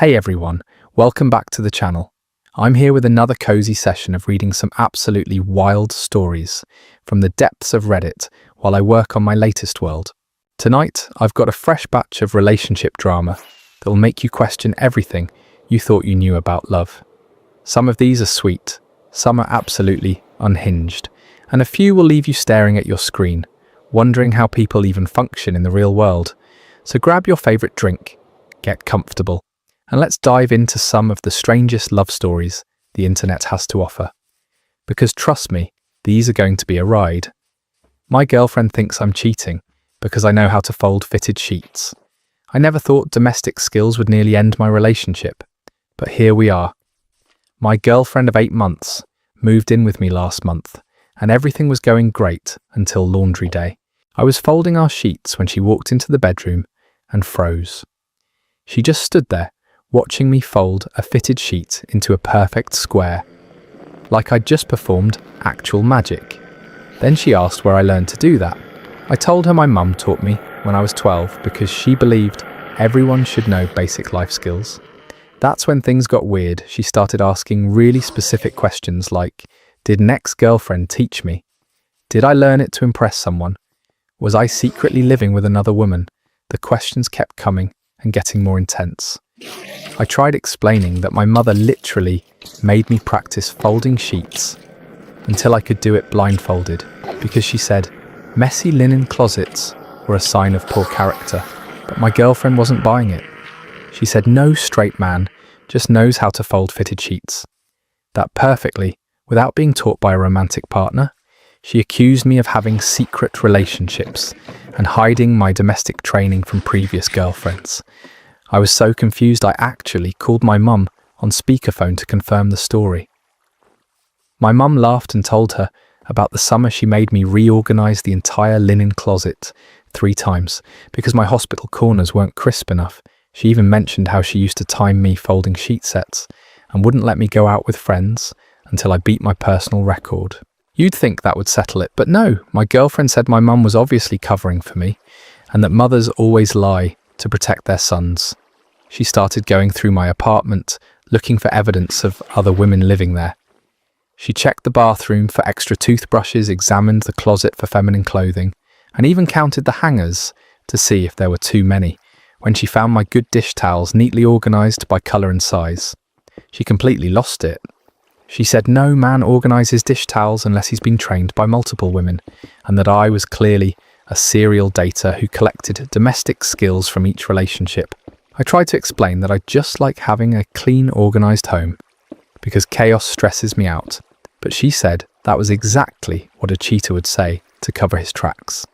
Hey everyone, welcome back to the channel. I'm here with another cozy session of reading some absolutely wild stories from the depths of Reddit while I work on my latest world. Tonight, I've got a fresh batch of relationship drama that will make you question everything you thought you knew about love. Some of these are sweet, some are absolutely unhinged, and a few will leave you staring at your screen, wondering how people even function in the real world. So grab your favorite drink, get comfortable, and let's dive into some of the strangest love stories the internet has to offer. Because trust me, these are going to be a ride. My girlfriend thinks I'm cheating because I know how to fold fitted sheets. I never thought domestic skills would nearly end my relationship, but here we are. My girlfriend of 8 months moved in with me last month, and everything was going great until laundry day. I was folding our sheets when she walked into the bedroom and froze. She just stood there, watching me fold a fitted sheet into a perfect square, like I'd just performed actual magic. Then she asked where I learned to do that. I told her my mum taught me when I was 12 because she believed everyone should know basic life skills. That's when things got weird. She started asking really specific questions like, did an ex-girlfriend teach me? Did I learn it to impress someone? Was I secretly living with another woman? The questions kept coming and getting more intense. I tried explaining that my mother literally made me practice folding sheets until I could do it blindfolded because she said messy linen closets were a sign of poor character, but my girlfriend wasn't buying it. She said no straight man just knows how to fold fitted sheets. That perfectly, without being taught by a romantic partner. She accused me of having secret relationships and hiding my domestic training from previous girlfriends. I was so confused I actually called my mum on speakerphone to confirm the story. My mum laughed and told her about the summer she made me reorganize the entire linen closet 3 times because my hospital corners weren't crisp enough. She even mentioned how she used to time me folding sheet sets and wouldn't let me go out with friends until I beat my personal record. You'd think that would settle it, but no, my girlfriend said my mum was obviously covering for me and that mothers always lie to protect their sons. She started going through my apartment, looking for evidence of other women living there. She checked the bathroom for extra toothbrushes, examined the closet for feminine clothing, and even counted the hangers to see if there were too many, when she found my good dish towels neatly organised by colour and size. She completely lost it. She said no man organises dish towels unless he's been trained by multiple women, and that I was clearly a serial dater who collected domestic skills from each relationship. I tried to explain that I just like having a clean, organised home, because chaos stresses me out, but she said that was exactly what a cheater would say to cover his tracks.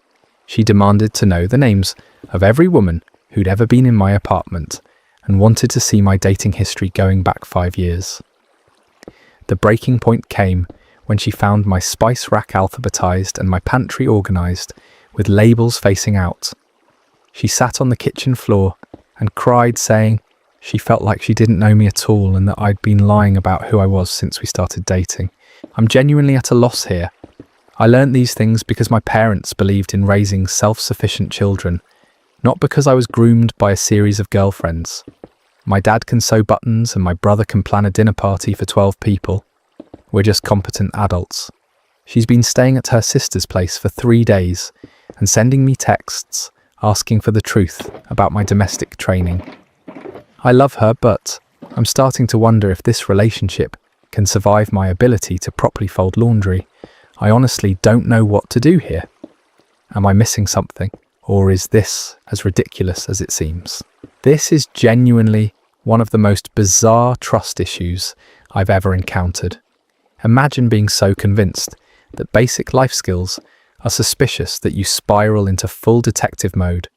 She demanded to know the names of every woman who'd ever been in my apartment, and wanted to see my dating history going back 5 years. The breaking point came when she found my spice rack alphabetized and my pantry organized with labels facing out. She sat on the kitchen floor and cried, saying she felt like she didn't know me at all and that I'd been lying about who I was since we started dating. I'm genuinely at a loss here. I learned these things because my parents believed in raising self-sufficient children, not because I was groomed by a series of girlfriends. My dad can sew buttons and my brother can plan a dinner party for 12 people. We're just competent adults. She's been staying at her sister's place for 3 days and sending me texts asking for the truth about my domestic training. I love her, but I'm starting to wonder if this relationship can survive my ability to properly fold laundry. I honestly don't know what to do here. Am I missing something? Or is this as ridiculous as it seems? This is genuinely one of the most bizarre trust issues I've ever encountered. Imagine being so convinced that basic life skills are suspicious that you spiral into full detective mode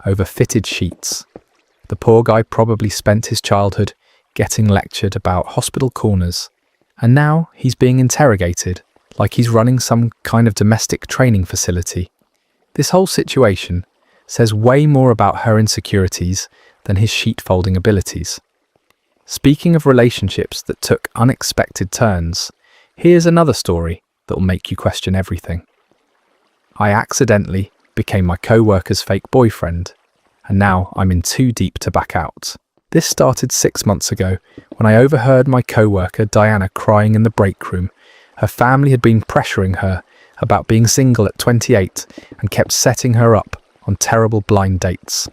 over fitted sheets. The poor guy probably spent his childhood getting lectured about hospital corners, and now he's being interrogated like he's running some kind of domestic training facility. This whole situation says way more about her insecurities than his sheet folding abilities. Speaking of relationships that took unexpected turns, here's another story that will make you question everything. I accidentally became my co-worker's fake boyfriend, and now I'm in too deep to back out. This started 6 months ago when I overheard my co-worker Diana crying in the break room. Her family had been pressuring her about being single at 28 and kept setting her up on terrible blind dates.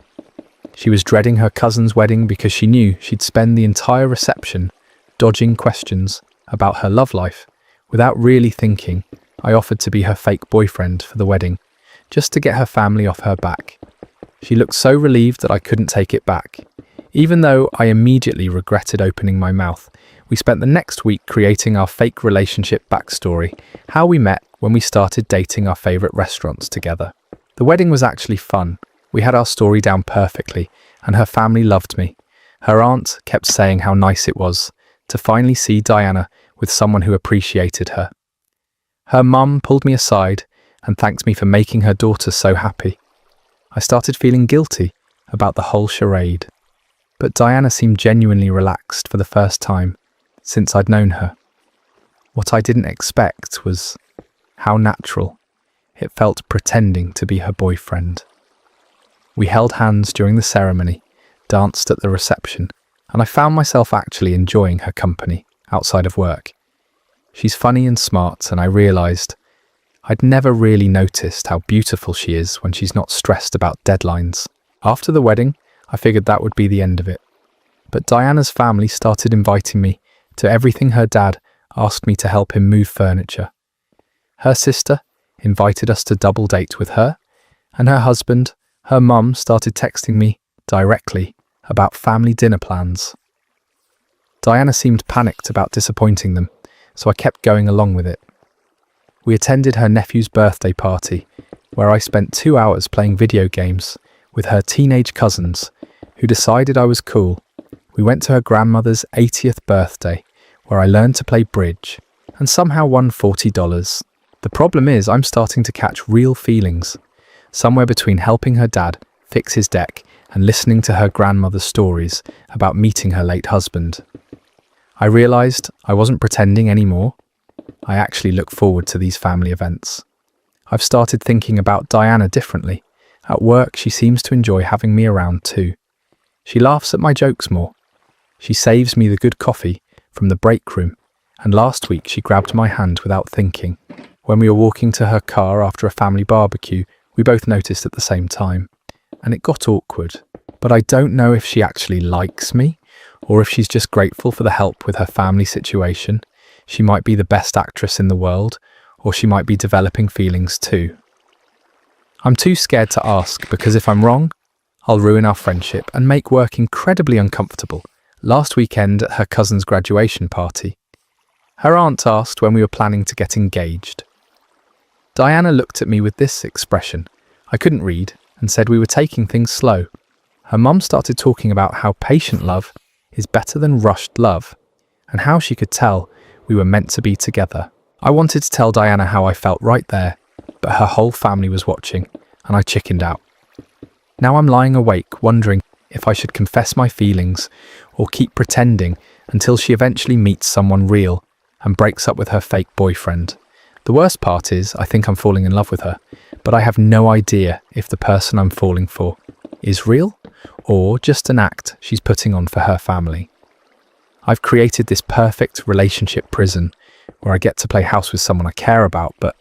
She was dreading her cousin's wedding because she knew she'd spend the entire reception dodging questions about her love life. Without really thinking, I offered to be her fake boyfriend for the wedding, just to get her family off her back. She looked so relieved that I couldn't take it back. Even though I immediately regretted opening my mouth, we spent the next week creating our fake relationship backstory, how we met when we started dating our favourite restaurants together. The wedding was actually fun. We had our story down perfectly, and her family loved me. Her aunt kept saying how nice it was to finally see Diana with someone who appreciated her. Her mum pulled me aside and thanked me for making her daughter so happy. I started feeling guilty about the whole charade. But Diana seemed genuinely relaxed for the first time since I'd known her. What I didn't expect was how natural it felt pretending to be her boyfriend. We held hands during the ceremony, danced at the reception, and I found myself actually enjoying her company outside of work. She's funny and smart, and I realised I'd never really noticed how beautiful she is when she's not stressed about deadlines. After the wedding, I figured that would be the end of it. But Diana's family started inviting me to everything. Her dad asked me to help him move furniture. Her sister invited us to double date with her, and her husband, her mum, started texting me directly about family dinner plans. Diana seemed panicked about disappointing them, so I kept going along with it. We attended her nephew's birthday party, where I spent 2 hours playing video games with her teenage cousins, who decided I was cool. We went to her grandmother's 80th birthday, where I learned to play bridge, and somehow won $40. The problem is I'm starting to catch real feelings, somewhere between helping her dad fix his deck and listening to her grandmother's stories about meeting her late husband. I realised I wasn't pretending anymore. I actually look forward to these family events. I've started thinking about Diana differently. At work, she seems to enjoy having me around too. She laughs at my jokes more. She saves me the good coffee from the break room, and last week she grabbed my hand without thinking. When we were walking to her car after a family barbecue, we both noticed at the same time, and it got awkward. But I don't know if she actually likes me, or if she's just grateful for the help with her family situation. She might be the best actress in the world, or she might be developing feelings too. I'm too scared to ask, because if I'm wrong, I'll ruin our friendship and make work incredibly uncomfortable. Last weekend at her cousin's graduation party, her aunt asked when we were planning to get engaged. Diana looked at me with this expression I couldn't read and said we were taking things slow. Her mum started talking about how patient love is better than rushed love, and how she could tell we were meant to be together. I wanted to tell Diana how I felt right there, but her whole family was watching, and I chickened out. Now I'm lying awake, wondering if I should confess my feelings or keep pretending until she eventually meets someone real and breaks up with her fake boyfriend. The worst part is I think I'm falling in love with her, but I have no idea if the person I'm falling for is real or just an act she's putting on for her family. I've created this perfect relationship prison where I get to play house with someone I care about, but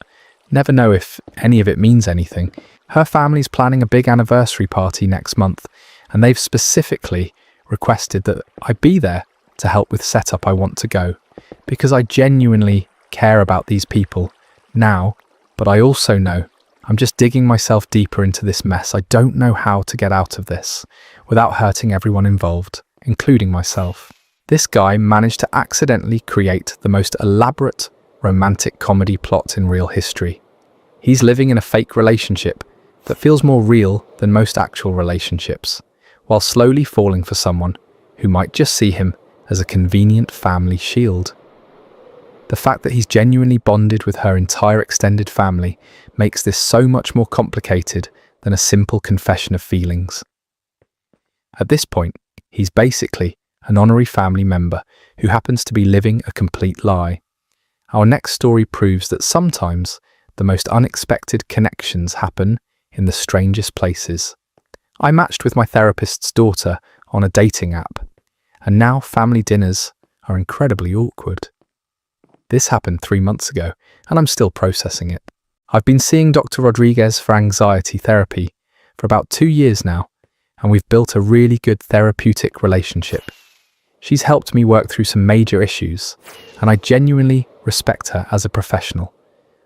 never know if any of it means anything. Her family's planning a big anniversary party next month, and they've specifically requested that I be there to help with setup. I want to go because I genuinely care about these people now, but I also know I'm just digging myself deeper into this mess. I don't know how to get out of this without hurting everyone involved, including myself. This guy managed to accidentally create the most elaborate romantic comedy plot in real history. He's living in a fake relationship that feels more real than most actual relationships, while slowly falling for someone who might just see him as a convenient family shield. The fact that he's genuinely bonded with her entire extended family makes this so much more complicated than a simple confession of feelings. At this point, he's basically an honorary family member who happens to be living a complete lie. Our next story proves that sometimes the most unexpected connections happen in the strangest places. I matched with my therapist's daughter on a dating app, and now family dinners are incredibly awkward. This happened 3 months ago, and I'm still processing it. I've been seeing Dr. Rodriguez for anxiety therapy for about 2 years now, and we've built a really good therapeutic relationship. She's helped me work through some major issues, and I genuinely respect her as a professional.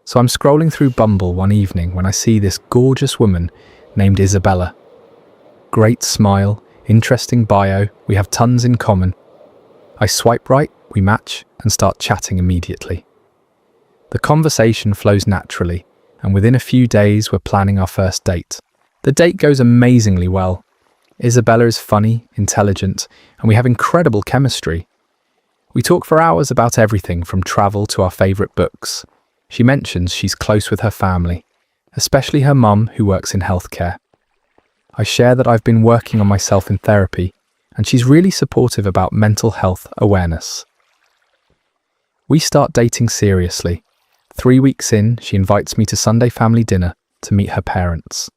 So I'm scrolling through Bumble one evening when I see this gorgeous woman named Isabella. Great smile, interesting bio, we have tons in common. I swipe right, we match, and start chatting immediately. The conversation flows naturally, and within a few days we're planning our first date. The date goes amazingly well. Isabella is funny, intelligent, and we have incredible chemistry. We talk for hours about everything from travel to our favourite books. She mentions she's close with her family, especially her mum who works in healthcare. I share that I've been working on myself in therapy, and she's really supportive about mental health awareness. We start dating seriously. 3 weeks in, she invites me to Sunday family dinner to meet her parents.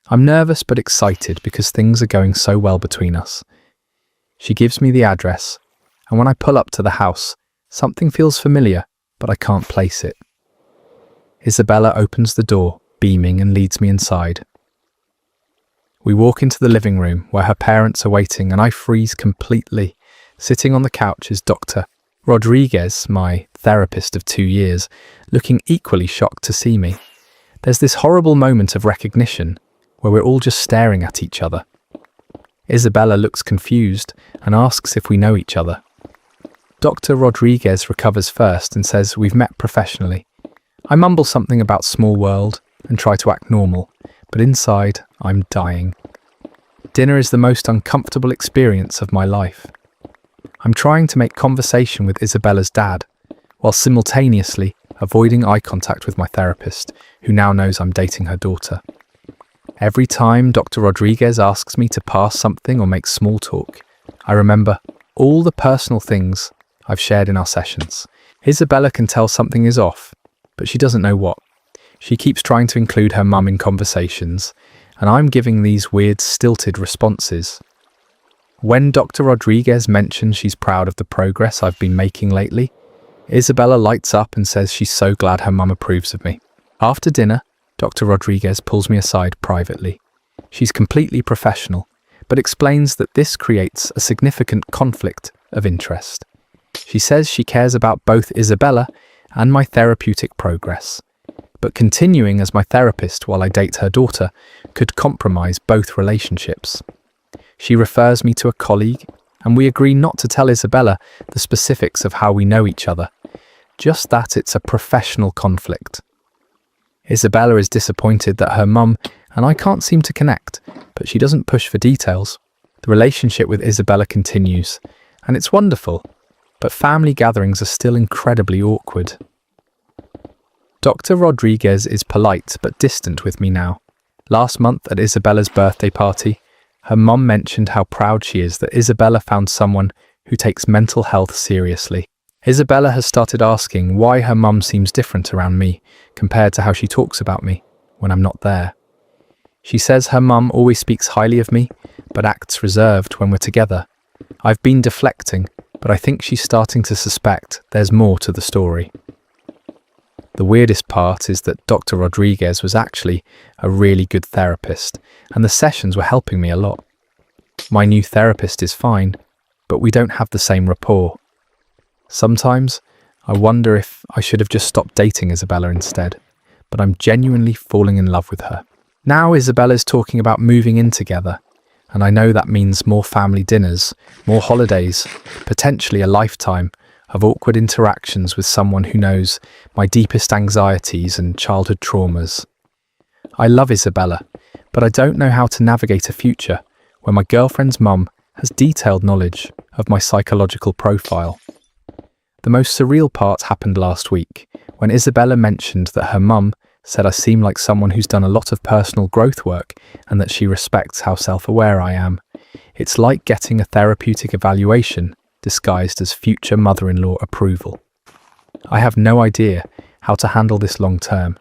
I'm nervous but excited because things are going so well between us. She gives me the address, and when I pull up to the house, something feels familiar, but I can't place it. Isabella opens the door, beaming, and leads me inside. We walk into the living room where her parents are waiting, and I freeze completely. Sitting on the couch is Dr. Rodriguez, my therapist of 2 years, looking equally shocked to see me. There's this horrible moment of recognition where we're all just staring at each other. Isabella looks confused and asks if we know each other. Dr. Rodriguez recovers first and says we've met professionally. I mumble something about small world and try to act normal, but inside I'm dying. Dinner is the most uncomfortable experience of my life. I'm trying to make conversation with Isabella's dad, while simultaneously avoiding eye contact with my therapist, who now knows I'm dating her daughter. Every time Dr. Rodriguez asks me to pass something or make small talk, I remember all the personal things I've shared in our sessions. Isabella can tell something is off, but she doesn't know what. She keeps trying to include her mum in conversations, and I'm giving these weird, stilted responses. When Dr. Rodriguez mentions she's proud of the progress I've been making lately, Isabella lights up and says she's so glad her mum approves of me. After dinner, Dr. Rodriguez pulls me aside privately. She's completely professional, but explains that this creates a significant conflict of interest. She says she cares about both Isabella and my therapeutic progress, but continuing as my therapist while I date her daughter could compromise both relationships. She refers me to a colleague, and we agree not to tell Isabella the specifics of how we know each other, just that it's a professional conflict. Isabella is disappointed that her mum and I can't seem to connect, but she doesn't push for details. The relationship with Isabella continues, and it's wonderful, but family gatherings are still incredibly awkward. Dr. Rodriguez is polite but distant with me now. Last month at Isabella's birthday party, her mum mentioned how proud she is that Isabella found someone who takes mental health seriously. Isabella has started asking why her mum seems different around me compared to how she talks about me when I'm not there. She says her mum always speaks highly of me, but acts reserved when we're together. I've been deflecting, but I think she's starting to suspect there's more to the story. The weirdest part is that Dr. Rodriguez was actually a really good therapist, and the sessions were helping me a lot. My new therapist is fine, but we don't have the same rapport. Sometimes I wonder if I should have just stopped dating Isabella instead, but I'm genuinely falling in love with her. Now Isabella's talking about moving in together, and I know that means more family dinners, more holidays, potentially a lifetime of awkward interactions with someone who knows my deepest anxieties and childhood traumas. I love Isabella, but I don't know how to navigate a future where my girlfriend's mum has detailed knowledge of my psychological profile. The most surreal part happened last week, when Isabella mentioned that her mum said I seem like someone who's done a lot of personal growth work and that she respects how self-aware I am. It's like getting a therapeutic evaluation disguised as future mother-in-law approval. I have no idea how to handle this long term,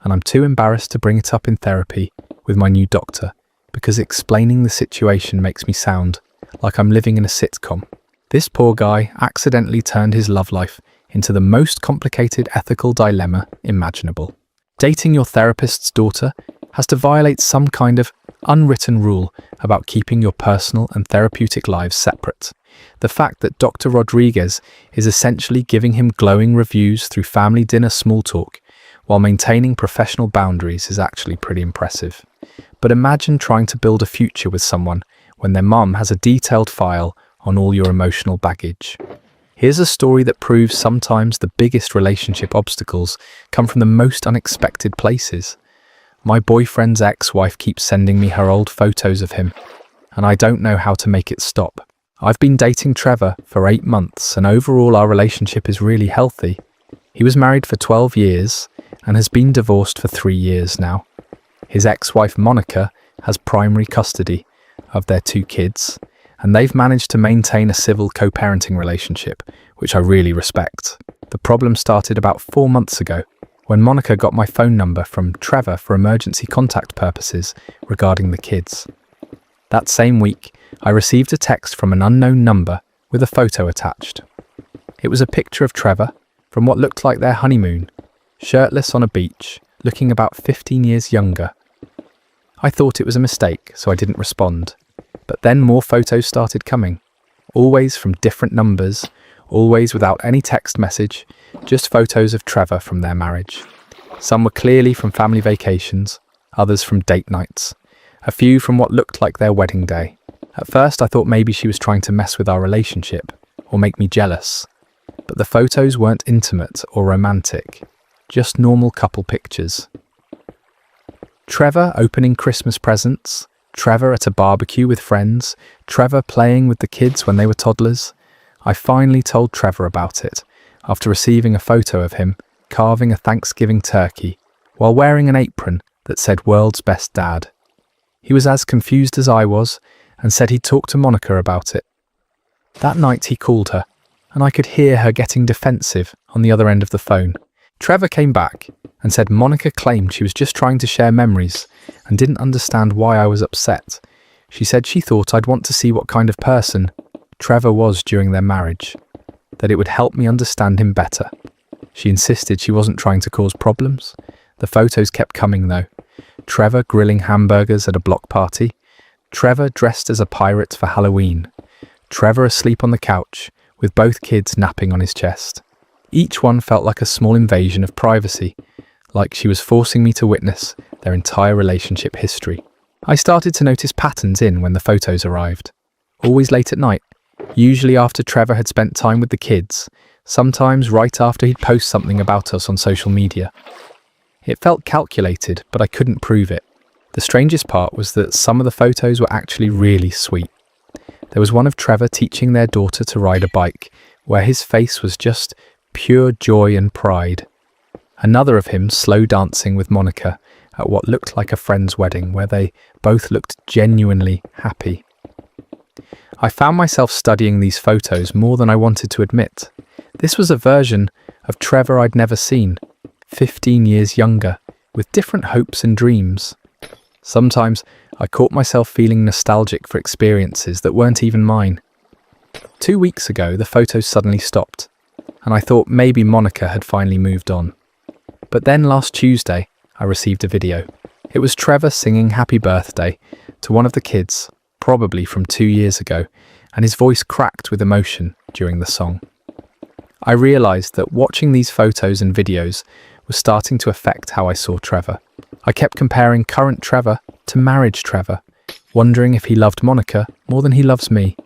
and I'm too embarrassed to bring it up in therapy with my new doctor because explaining the situation makes me sound like I'm living in a sitcom. This poor guy accidentally turned his love life into the most complicated ethical dilemma imaginable. Dating your therapist's daughter has to violate some kind of unwritten rule about keeping your personal and therapeutic lives separate. The fact that Dr. Rodriguez is essentially giving him glowing reviews through family dinner small talk while maintaining professional boundaries is actually pretty impressive. But imagine trying to build a future with someone when their mum has a detailed file on all your emotional baggage. Here's a story that proves sometimes the biggest relationship obstacles come from the most unexpected places. My boyfriend's ex-wife keeps sending me her old photos of him, and I don't know how to make it stop. I've been dating Trevor for 8 months, and overall our relationship is really healthy. He was married for 12 years and has been divorced for 3 years now. His ex-wife Monica has primary custody of their 2 kids, and they've managed to maintain a civil co-parenting relationship, which I really respect. The problem started about 4 months ago, when Monica got my phone number from Trevor for emergency contact purposes regarding the kids. That same week, I received a text from an unknown number with a photo attached. It was a picture of Trevor from what looked like their honeymoon, shirtless on a beach, looking about 15 years younger. I thought it was a mistake, so I didn't respond. But then more photos started coming, always from different numbers, always without any text message, just photos of Trevor from their marriage. Some were clearly from family vacations, others from date nights, a few from what looked like their wedding day. At first I thought maybe she was trying to mess with our relationship, or make me jealous. But the photos weren't intimate or romantic, just normal couple pictures. Trevor opening Christmas presents, Trevor at a barbecue with friends, Trevor playing with the kids when they were toddlers. I finally told Trevor about it, after receiving a photo of him carving a Thanksgiving turkey while wearing an apron that said "World's Best Dad." He was as confused as I was and said he'd talk to Monica about it. That night he called her, and I could hear her getting defensive on the other end of the phone. Trevor came back and said Monica claimed she was just trying to share memories and didn't understand why I was upset. She said she thought I'd want to see what kind of person Trevor was during their marriage, that it would help me understand him better. She insisted she wasn't trying to cause problems. The photos kept coming though. Trevor grilling hamburgers at a block party, Trevor dressed as a pirate for Halloween, Trevor asleep on the couch with both kids napping on his chest. Each one felt like a small invasion of privacy, like she was forcing me to witness their entire relationship history. I started to notice patterns when the photos arrived. Always late at night, usually after Trevor had spent time with the kids, sometimes right after he'd post something about us on social media. It felt calculated, but I couldn't prove it. The strangest part was that some of the photos were actually really sweet. There was one of Trevor teaching their daughter to ride a bike, where his face was just pure joy and pride. Another of him slow dancing with Monica at what looked like a friend's wedding, where they both looked genuinely happy. I found myself studying these photos more than I wanted to admit. This was a version of Trevor I'd never seen, 15 years younger, with different hopes and dreams. Sometimes I caught myself feeling nostalgic for experiences that weren't even mine. 2 weeks ago, the photos suddenly stopped, and I thought maybe Monica had finally moved on. But then last Tuesday, I received a video. It was Trevor singing happy birthday to one of the kids, probably from 2 years ago, and his voice cracked with emotion during the song. I realised that watching these photos and videos was starting to affect how I saw Trevor. I kept comparing current Trevor to marriage Trevor, wondering if he loved Monica more than he loves me,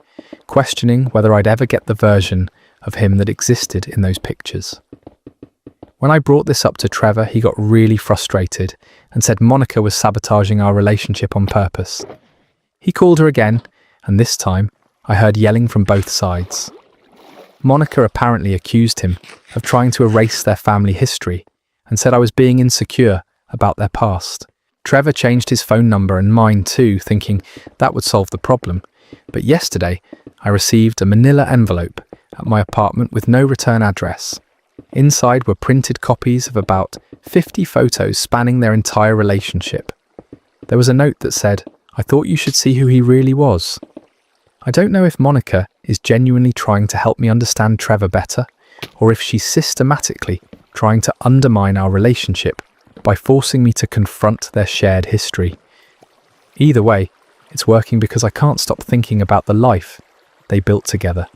questioning whether I'd ever get the version of him that existed in those pictures. When I brought this up to Trevor, he got really frustrated and said Monica was sabotaging our relationship on purpose. He called her again, and this time I heard yelling from both sides. Monica apparently accused him of trying to erase their family history and said I was being insecure about their past. Trevor changed his phone number and mine too, thinking that would solve the problem. But yesterday, I received a manila envelope at my apartment with no return address. Inside were printed copies of about 50 photos spanning their entire relationship. There was a note that said, "I thought you should see who he really was." I don't know if Monica is genuinely trying to help me understand Trevor better, or if she's systematically trying to undermine our relationship by forcing me to confront their shared history. Either way, it's working because I can't stop thinking about the life they built together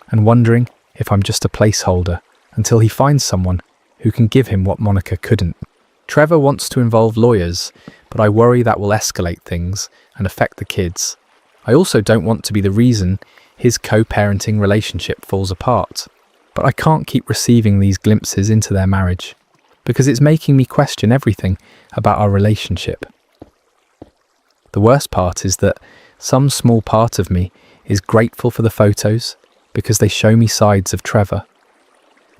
and wondering if I'm just a placeholder until he finds someone who can give him what Monica couldn't. Trevor wants to involve lawyers, but I worry that will escalate things and affect the kids. I also don't want to be the reason his co-parenting relationship falls apart. But I can't keep receiving these glimpses into their marriage, because it's making me question everything about our relationship. The worst part is that some small part of me is grateful for the photos because they show me sides of Trevor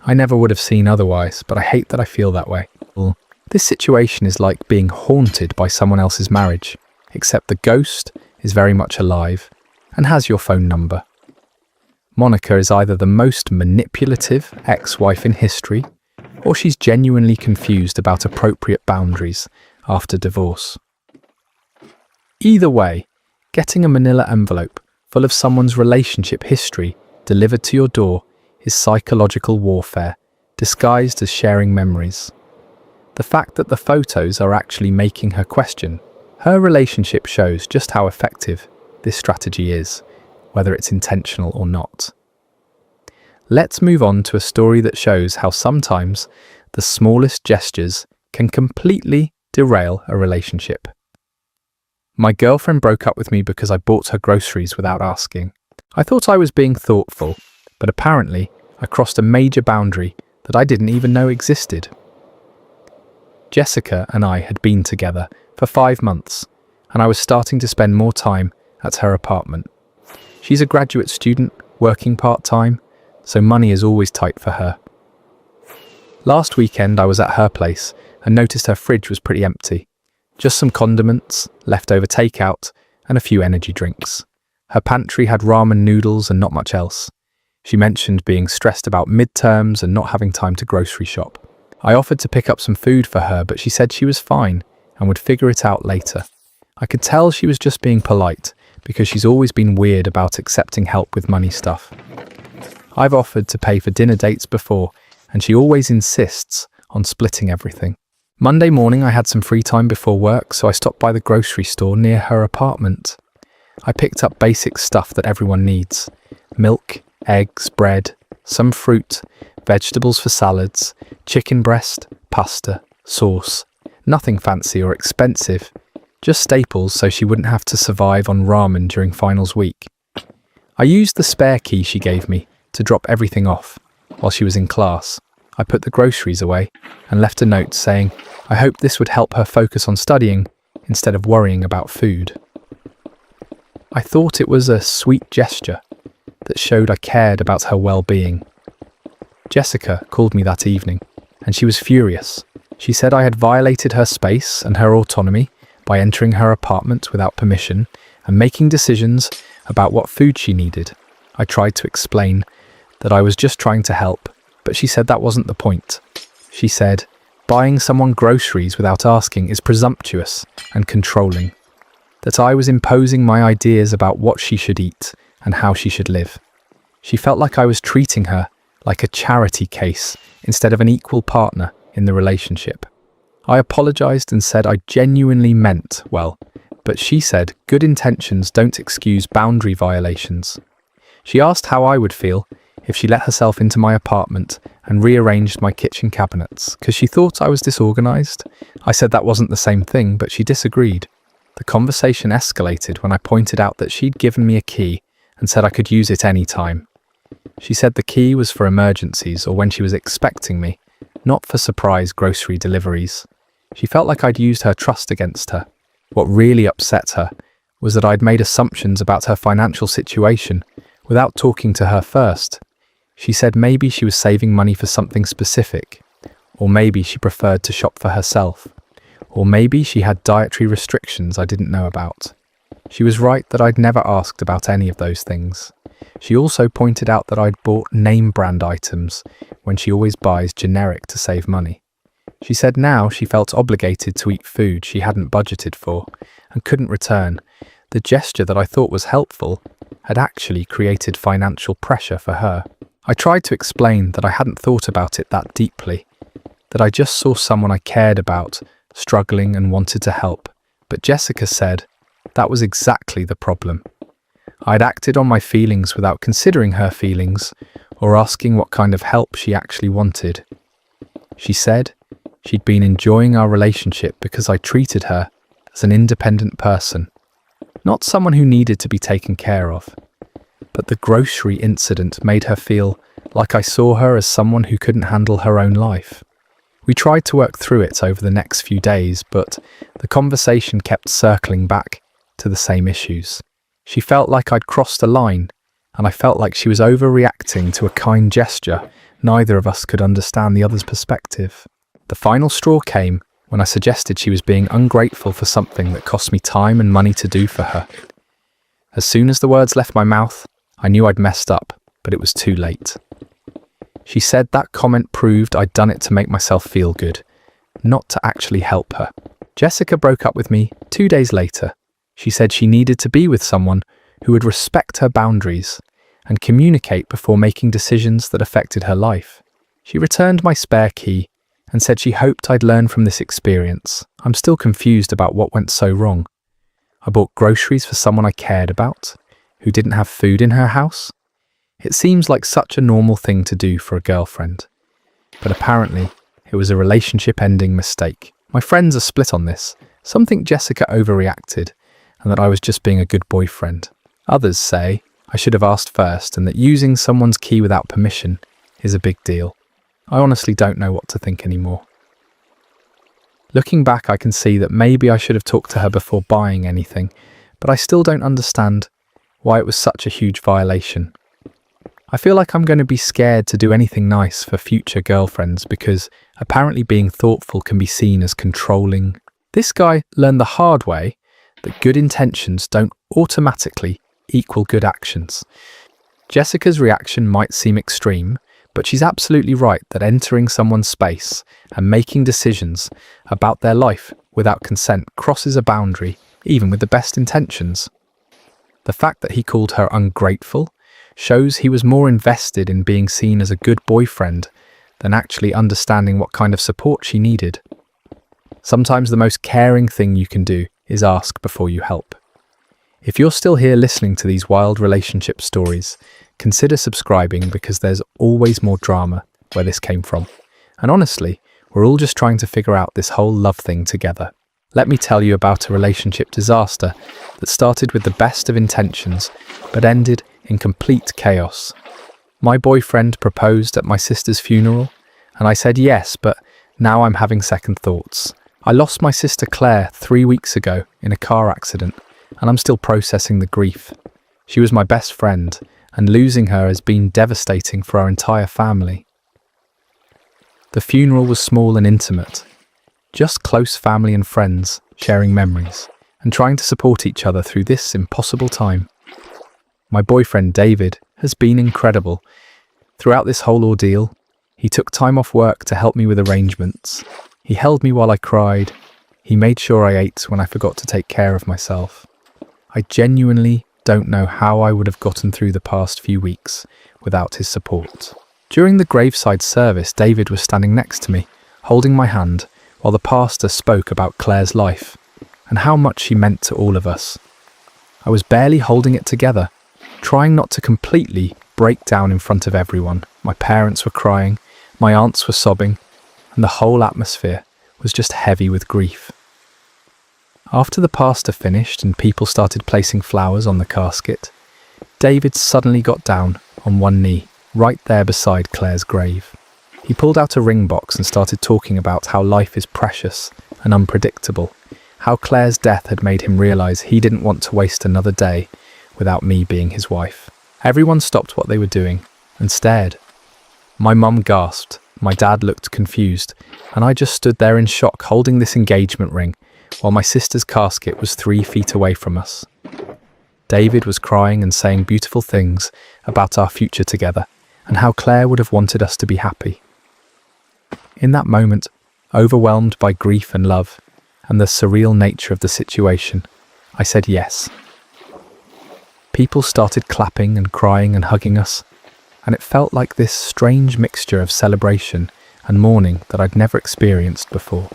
I never would have seen otherwise, but I hate that I feel that way. This situation is like being haunted by someone else's marriage, except the ghost is very much alive and has your phone number. Monica is either the most manipulative ex-wife in history, or she's genuinely confused about appropriate boundaries after divorce. Either way, getting a manila envelope full of someone's relationship history delivered to your door is psychological warfare, disguised as sharing memories. The fact that the photos are actually making her question her relationship shows just how effective this strategy is, whether it's intentional or not. Let's move on to a story that shows how sometimes the smallest gestures can completely derail a relationship. My girlfriend broke up with me because I bought her groceries without asking. I thought I was being thoughtful, but apparently I crossed a major boundary that I didn't even know existed. Jessica and I had been together for 5 months, and I was starting to spend more time at her apartment. She's a graduate student, working part-time, so money is always tight for her. Last weekend I was at her place and noticed her fridge was pretty empty. Just some condiments, leftover takeout, and a few energy drinks. Her pantry had ramen noodles and not much else. She mentioned being stressed about midterms and not having time to grocery shop. I offered to pick up some food for her, but she said she was fine and would figure it out later. I could tell she was just being polite because she's always been weird about accepting help with money stuff. I've offered to pay for dinner dates before, and she always insists on splitting everything. Monday morning I had some free time before work, so I stopped by the grocery store near her apartment. I picked up basic stuff that everyone needs: milk, eggs, bread, some fruit, vegetables for salads, chicken breast, pasta, sauce. Nothing fancy or expensive, just staples so she wouldn't have to survive on ramen during finals week. I used the spare key she gave me to drop everything off while she was in class. I put the groceries away and left a note saying I hoped this would help her focus on studying instead of worrying about food. I thought it was a sweet gesture that showed I cared about her well-being. Jessica called me that evening, and she was furious. She said I had violated her space and her autonomy by entering her apartment without permission and making decisions about what food she needed. I tried to explain that I was just trying to help, but she said that wasn't the point. She said, buying someone groceries without asking is presumptuous and controlling, that I was imposing my ideas about what she should eat and how she should live. She felt like I was treating her like a charity case instead of an equal partner in the relationship. I apologized and said I genuinely meant well, but she said good intentions don't excuse boundary violations. She asked how I would feel if she let herself into my apartment and rearranged my kitchen cabinets, because she thought I was disorganized. I said that wasn't the same thing, but she disagreed. The conversation escalated when I pointed out that she'd given me a key and said I could use it any time. She said the key was for emergencies or when she was expecting me, not for surprise grocery deliveries. She felt like I'd used her trust against her. What really upset her was that I'd made assumptions about her financial situation without talking to her first. She said maybe she was saving money for something specific, or maybe she preferred to shop for herself, or maybe she had dietary restrictions I didn't know about. She was right that I'd never asked about any of those things. She also pointed out that I'd bought name brand items when she always buys generic to save money. She said now she felt obligated to eat food she hadn't budgeted for and couldn't return. The gesture that I thought was helpful had actually created financial pressure for her. I tried to explain that I hadn't thought about it that deeply, that I just saw someone I cared about struggling and wanted to help. But Jessica said that was exactly the problem. I'd acted on my feelings without considering her feelings or asking what kind of help she actually wanted. She said she'd been enjoying our relationship because I treated her as an independent person, not someone who needed to be taken care of. But the grocery incident made her feel like I saw her as someone who couldn't handle her own life. We tried to work through it over the next few days, but the conversation kept circling back to the same issues. She felt like I'd crossed a line, and I felt like she was overreacting to a kind gesture. Neither of us could understand the other's perspective. The final straw came when I suggested she was being ungrateful for something that cost me time and money to do for her. As soon as the words left my mouth, I knew I'd messed up, but it was too late. She said that comment proved I'd done it to make myself feel good, not to actually help her. Jessica broke up with me 2 days later. She said she needed to be with someone who would respect her boundaries and communicate before making decisions that affected her life. She returned my spare key and said she hoped I'd learn from this experience. I'm still confused about what went so wrong. I bought groceries for someone I cared about, who didn't have food in her house. It seems like such a normal thing to do for a girlfriend. But apparently, it was a relationship-ending mistake. My friends are split on this. Some think Jessica overreacted, and that I was just being a good boyfriend. Others say I should have asked first, and that using someone's key without permission is a big deal. I honestly don't know what to think anymore. Looking back, I can see that maybe I should have talked to her before buying anything, but I still don't understand why it was such a huge violation. I feel like I'm going to be scared to do anything nice for future girlfriends because apparently being thoughtful can be seen as controlling. This guy learned the hard way that good intentions don't automatically equal good actions. Jessica's reaction might seem extreme, but she's absolutely right that entering someone's space and making decisions about their life without consent crosses a boundary, even with the best intentions. The fact that he called her ungrateful shows he was more invested in being seen as a good boyfriend than actually understanding what kind of support she needed. Sometimes the most caring thing you can do is ask before you help. If you're still here listening to these wild relationship stories, consider subscribing because there's always more drama where this came from. And honestly, we're all just trying to figure out this whole love thing together. Let me tell you about a relationship disaster that started with the best of intentions, but ended in complete chaos. My boyfriend proposed at my sister's funeral, and I said yes, but now I'm having second thoughts. I lost my sister Claire 3 weeks ago in a car accident, and I'm still processing the grief. She was my best friend, and losing her has been devastating for our entire family. The funeral was small and intimate, just close family and friends sharing memories and trying to support each other through this impossible time. My boyfriend David has been incredible. Throughout this whole ordeal, he took time off work to help me with arrangements. He held me while I cried. He made sure I ate when I forgot to take care of myself. I genuinely don't know how I would have gotten through the past few weeks without his support. During the graveside service, David was standing next to me, holding my hand, while the pastor spoke about Claire's life and how much she meant to all of us. I was barely holding it together, trying not to completely break down in front of everyone. My parents were crying, my aunts were sobbing, and the whole atmosphere was just heavy with grief. After the pastor finished and people started placing flowers on the casket, David suddenly got down on one knee, right there beside Claire's grave. He pulled out a ring box and started talking about how life is precious and unpredictable, how Claire's death had made him realize he didn't want to waste another day without me being his wife. Everyone stopped what they were doing and stared. My mum gasped, my dad looked confused, and I just stood there in shock holding this engagement ring while my sister's casket was 3 feet away from us. David was crying and saying beautiful things about our future together and how Claire would have wanted us to be happy. In that moment, overwhelmed by grief and love and the surreal nature of the situation, I said yes. People started clapping and crying and hugging us, and it felt like this strange mixture of celebration and mourning that I'd never experienced before.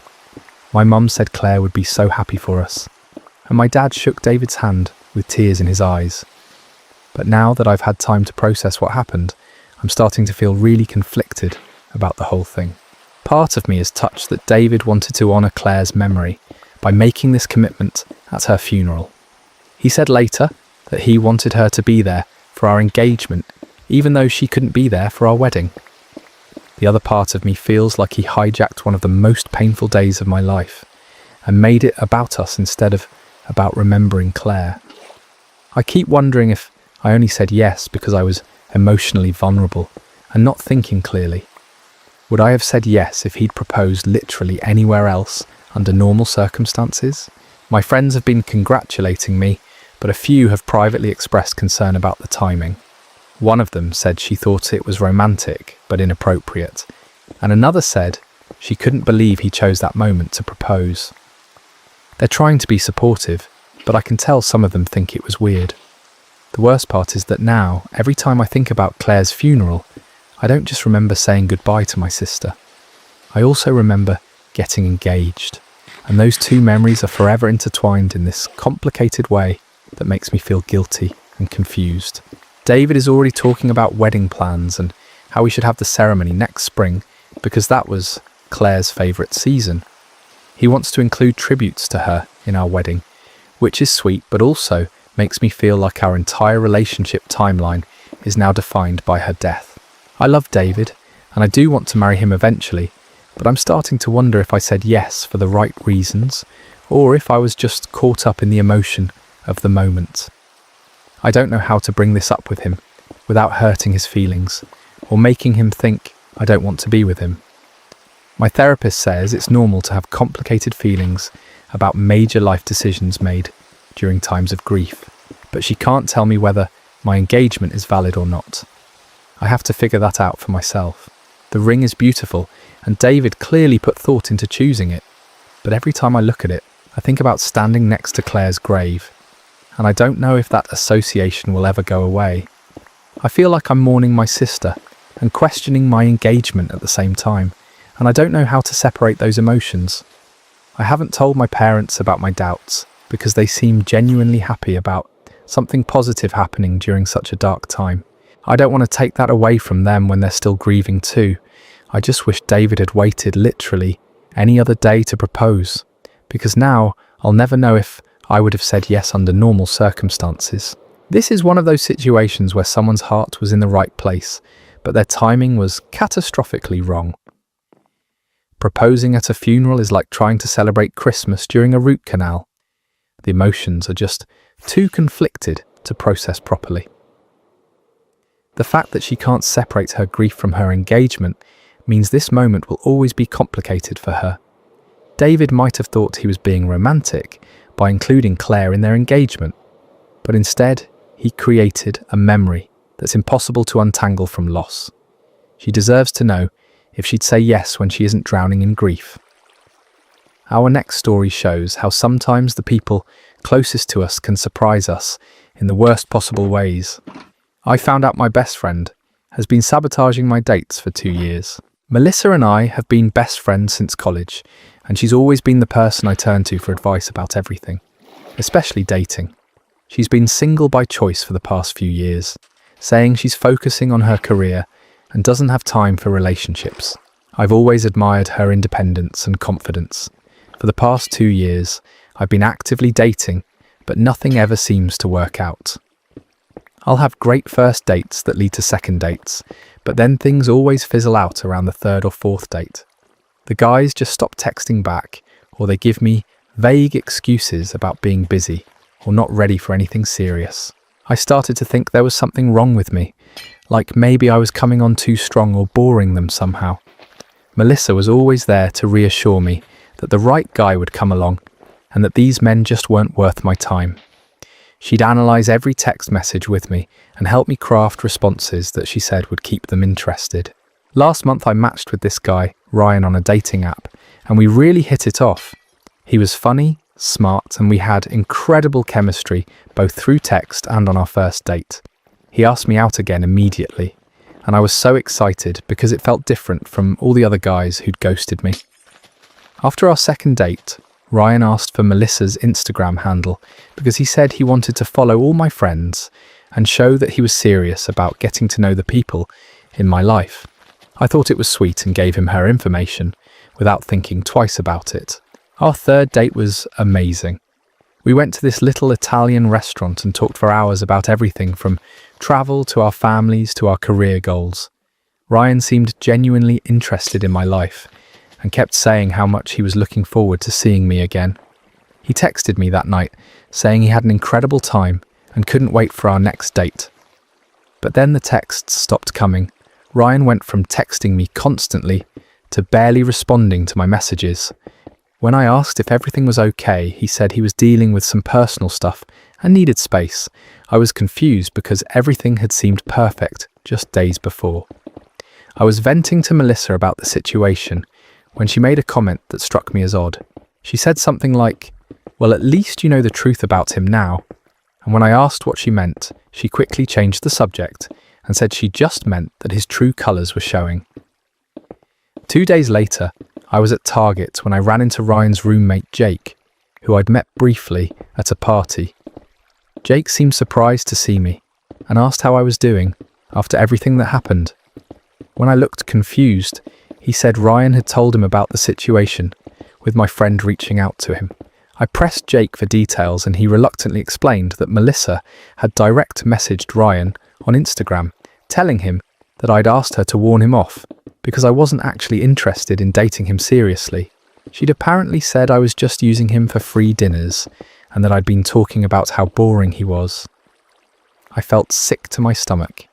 My mum said Claire would be so happy for us, and my dad shook David's hand with tears in his eyes. But now that I've had time to process what happened, I'm starting to feel really conflicted about the whole thing. Part of me is touched that David wanted to honour Claire's memory by making this commitment at her funeral. He said later that he wanted her to be there for our engagement, even though she couldn't be there for our wedding. The other part of me feels like he hijacked one of the most painful days of my life and made it about us instead of about remembering Claire. I keep wondering if I only said yes because I was emotionally vulnerable and not thinking clearly. Would I have said yes if he'd proposed literally anywhere else under normal circumstances? My friends have been congratulating me, but a few have privately expressed concern about the timing. One of them said she thought it was romantic but inappropriate, and another said she couldn't believe he chose that moment to propose. They're trying to be supportive, but I can tell some of them think it was weird. The worst part is that now, every time I think about Claire's funeral, I don't just remember saying goodbye to my sister. I also remember getting engaged, and those two memories are forever intertwined in this complicated way that makes me feel guilty and confused. David is already talking about wedding plans and how we should have the ceremony next spring because that was Claire's favourite season. He wants to include tributes to her in our wedding, which is sweet but also makes me feel like our entire relationship timeline is now defined by her death. I love David, and I do want to marry him eventually, but I'm starting to wonder if I said yes for the right reasons, or if I was just caught up in the emotion of the moment. I don't know how to bring this up with him without hurting his feelings, or making him think I don't want to be with him. My therapist says it's normal to have complicated feelings about major life decisions made during times of grief, but she can't tell me whether my engagement is valid or not. I have to figure that out for myself. The ring is beautiful, and David clearly put thought into choosing it, but every time I look at it, I think about standing next to Claire's grave, and I don't know if that association will ever go away. I feel like I'm mourning my sister and questioning my engagement at the same time, and I don't know how to separate those emotions. I haven't told my parents about my doubts because they seem genuinely happy about something positive happening during such a dark time. I don't want to take that away from them when they're still grieving too. I just wish David had waited literally any other day to propose, because now I'll never know if I would have said yes under normal circumstances. This is one of those situations where someone's heart was in the right place, but their timing was catastrophically wrong. Proposing at a funeral is like trying to celebrate Christmas during a root canal. The emotions are just too conflicted to process properly. The fact that she can't separate her grief from her engagement means this moment will always be complicated for her. David might have thought he was being romantic by including Claire in their engagement, but instead he created a memory that's impossible to untangle from loss. She deserves to know if she'd say yes when she isn't drowning in grief. Our next story shows how sometimes the people closest to us can surprise us in the worst possible ways. I found out my best friend has been sabotaging my dates for 2 years. Melissa and I have been best friends since college, and she's always been the person I turn to for advice about everything, especially dating. She's been single by choice for the past few years, saying she's focusing on her career and doesn't have time for relationships. I've always admired her independence and confidence. For the past 2 years, I've been actively dating, but nothing ever seems to work out. I'll have great first dates that lead to second dates, but then things always fizzle out around the third or fourth date. The guys just stop texting back, or they give me vague excuses about being busy or not ready for anything serious. I started to think there was something wrong with me, like maybe I was coming on too strong or boring them somehow. Melissa was always there to reassure me that the right guy would come along and that these men just weren't worth my time. She'd analyse every text message with me and help me craft responses that she said would keep them interested. Last month I matched with this guy, Ryan, on a dating app, and we really hit it off. He was funny, smart, and we had incredible chemistry both through text and on our first date. He asked me out again immediately, and I was so excited because it felt different from all the other guys who'd ghosted me. After our second date, Ryan asked for Melissa's Instagram handle because he said he wanted to follow all my friends and show that he was serious about getting to know the people in my life. I thought it was sweet and gave him her information without thinking twice about it. Our third date was amazing. We went to this little Italian restaurant and talked for hours about everything from travel to our families to our career goals. Ryan seemed genuinely interested in my life and kept saying how much he was looking forward to seeing me again. He texted me that night saying he had an incredible time and couldn't wait for our next date. But then the texts stopped coming. Ryan went from texting me constantly to barely responding to my messages. When I asked if everything was okay, he said he was dealing with some personal stuff and needed space. I was confused because everything had seemed perfect just days before. I was venting to Melissa about the situation when she made a comment that struck me as odd. She said something like, "Well, at least you know the truth about him now." And when I asked what she meant, she quickly changed the subject and said she just meant that his true colours were showing. 2 days later, I was at Target when I ran into Ryan's roommate Jake, who I'd met briefly at a party. Jake seemed surprised to see me and asked how I was doing after everything that happened. When I looked confused, he said Ryan had told him about the situation, with my friend reaching out to him. I pressed Jake for details and he reluctantly explained that Melissa had direct messaged Ryan on Instagram, telling him that I'd asked her to warn him off because I wasn't actually interested in dating him seriously. She'd apparently said I was just using him for free dinners and that I'd been talking about how boring he was. I felt sick to my stomach.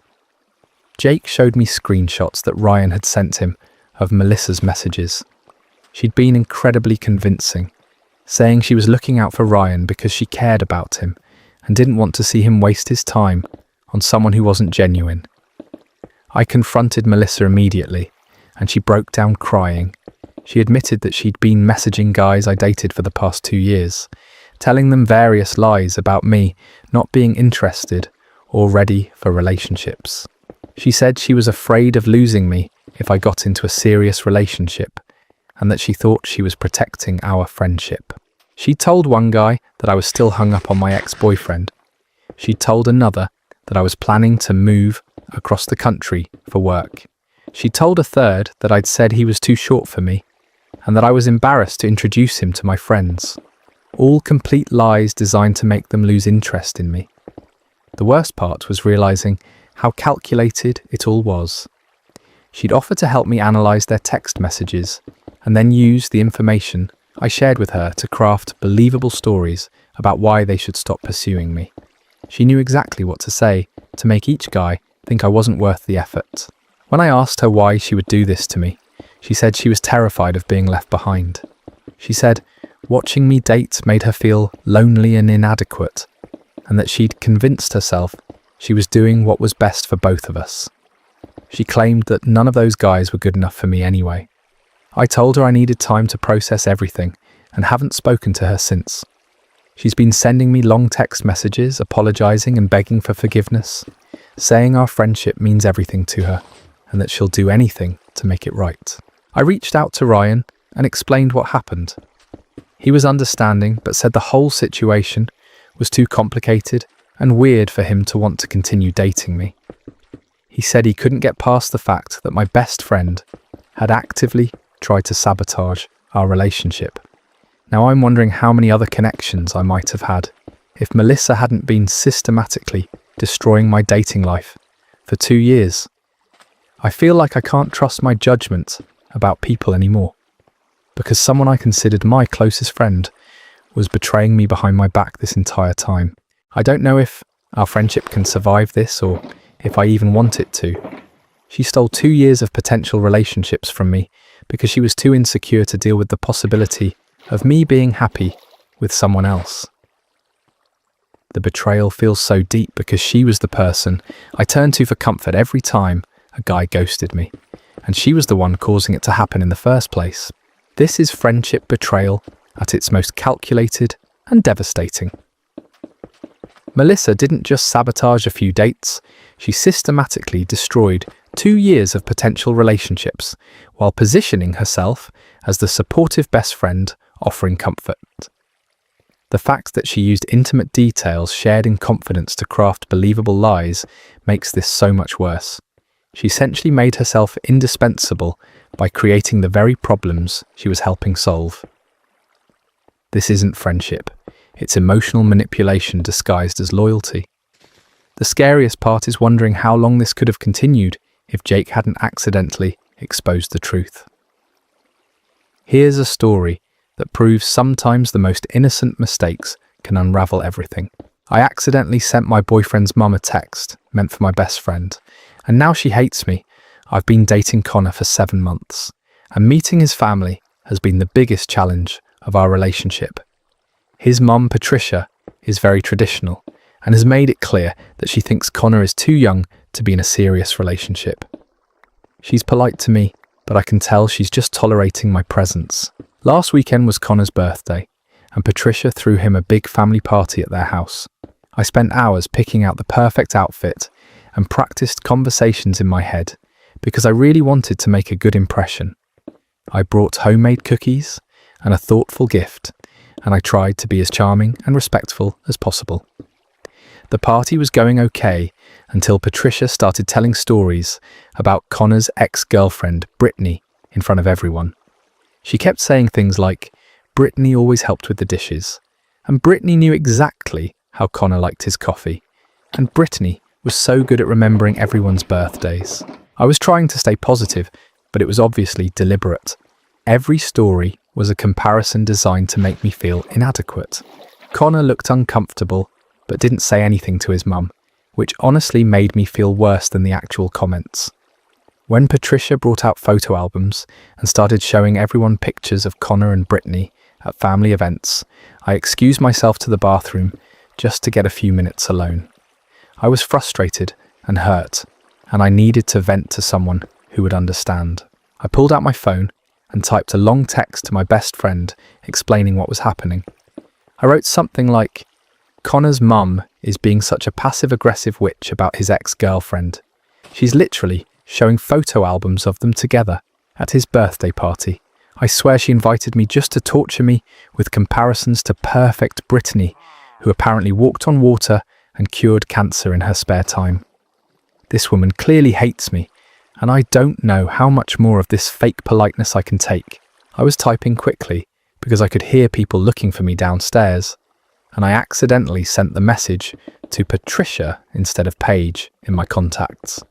Jake showed me screenshots that Ryan had sent him of Melissa's messages. She'd been incredibly convincing, saying she was looking out for Ryan because she cared about him and didn't want to see him waste his time on someone who wasn't genuine. I confronted Melissa immediately, and she broke down crying. She admitted that she'd been messaging guys I dated for the past 2 years, telling them various lies about me not being interested or ready for relationships. She said she was afraid of losing me if I got into a serious relationship, and that she thought she was protecting our friendship. She told one guy that I was still hung up on my ex-boyfriend. She told another that I was planning to move across the country for work. She told a third that I'd said he was too short for me, and that I was embarrassed to introduce him to my friends. All complete lies designed to make them lose interest in me. The worst part was realizing how calculated it all was. She'd offer to help me analyze their text messages and then use the information I shared with her to craft believable stories about why they should stop pursuing me. She knew exactly what to say to make each guy think I wasn't worth the effort. When I asked her why she would do this to me, she said she was terrified of being left behind. She said watching me date made her feel lonely and inadequate, and that she'd convinced herself she was doing what was best for both of us. She claimed that none of those guys were good enough for me anyway. I told her I needed time to process everything and haven't spoken to her since. She's been sending me long text messages, apologizing and begging for forgiveness, saying our friendship means everything to her and that she'll do anything to make it right. I reached out to Ryan and explained what happened. He was understanding but said the whole situation was too complicated and weird for him to want to continue dating me. He said he couldn't get past the fact that my best friend had actively tried to sabotage our relationship. Now I'm wondering how many other connections I might have had if Melissa hadn't been systematically destroying my dating life for 2 years. I feel like I can't trust my judgment about people anymore because someone I considered my closest friend was betraying me behind my back this entire time. I don't know if our friendship can survive this or if I even want it to. She stole 2 years of potential relationships from me because she was too insecure to deal with the possibility of me being happy with someone else. The betrayal feels so deep because she was the person I turned to for comfort every time a guy ghosted me, and she was the one causing it to happen in the first place. This is friendship betrayal at its most calculated and devastating. Melissa didn't just sabotage a few dates, she systematically destroyed 2 years of potential relationships while positioning herself as the supportive best friend offering comfort. The fact that she used intimate details shared in confidence to craft believable lies makes this so much worse. She essentially made herself indispensable by creating the very problems she was helping solve. This isn't friendship. It's emotional manipulation disguised as loyalty. The scariest part is wondering how long this could have continued if Jake hadn't accidentally exposed the truth. Here's a story that proves sometimes the most innocent mistakes can unravel everything. I accidentally sent my boyfriend's mum a text meant for my best friend, and now she hates me. I've been dating Connor for 7 months, and meeting his family has been the biggest challenge of our relationship. His mum, Patricia, is very traditional and has made it clear that she thinks Connor is too young to be in a serious relationship. She's polite to me, but I can tell she's just tolerating my presence. Last weekend was Connor's birthday, and Patricia threw him a big family party at their house. I spent hours picking out the perfect outfit and practiced conversations in my head because I really wanted to make a good impression. I brought homemade cookies and a thoughtful gift, and I tried to be as charming and respectful as possible. The party was going okay until Patricia started telling stories about Connor's ex-girlfriend, Brittany, in front of everyone. She kept saying things like, Brittany always helped with the dishes, and Brittany knew exactly how Connor liked his coffee, and Brittany was so good at remembering everyone's birthdays. I was trying to stay positive, but it was obviously deliberate. Every story was a comparison designed to make me feel inadequate. Connor looked uncomfortable, but didn't say anything to his mum, which honestly made me feel worse than the actual comments. When Patricia brought out photo albums and started showing everyone pictures of Connor and Brittany at family events, I excused myself to the bathroom just to get a few minutes alone. I was frustrated and hurt, and I needed to vent to someone who would understand. I pulled out my phone and typed a long text to my best friend explaining what was happening. I wrote something like, Connor's mum is being such a passive-aggressive witch about his ex-girlfriend. She's literally showing photo albums of them together at his birthday party. I swear she invited me just to torture me with comparisons to perfect Brittany, who apparently walked on water and cured cancer in her spare time. This woman clearly hates me, and I don't know how much more of this fake politeness I can take. I was typing quickly because I could hear people looking for me downstairs, and I accidentally sent the message to Patricia instead of Paige in my contacts.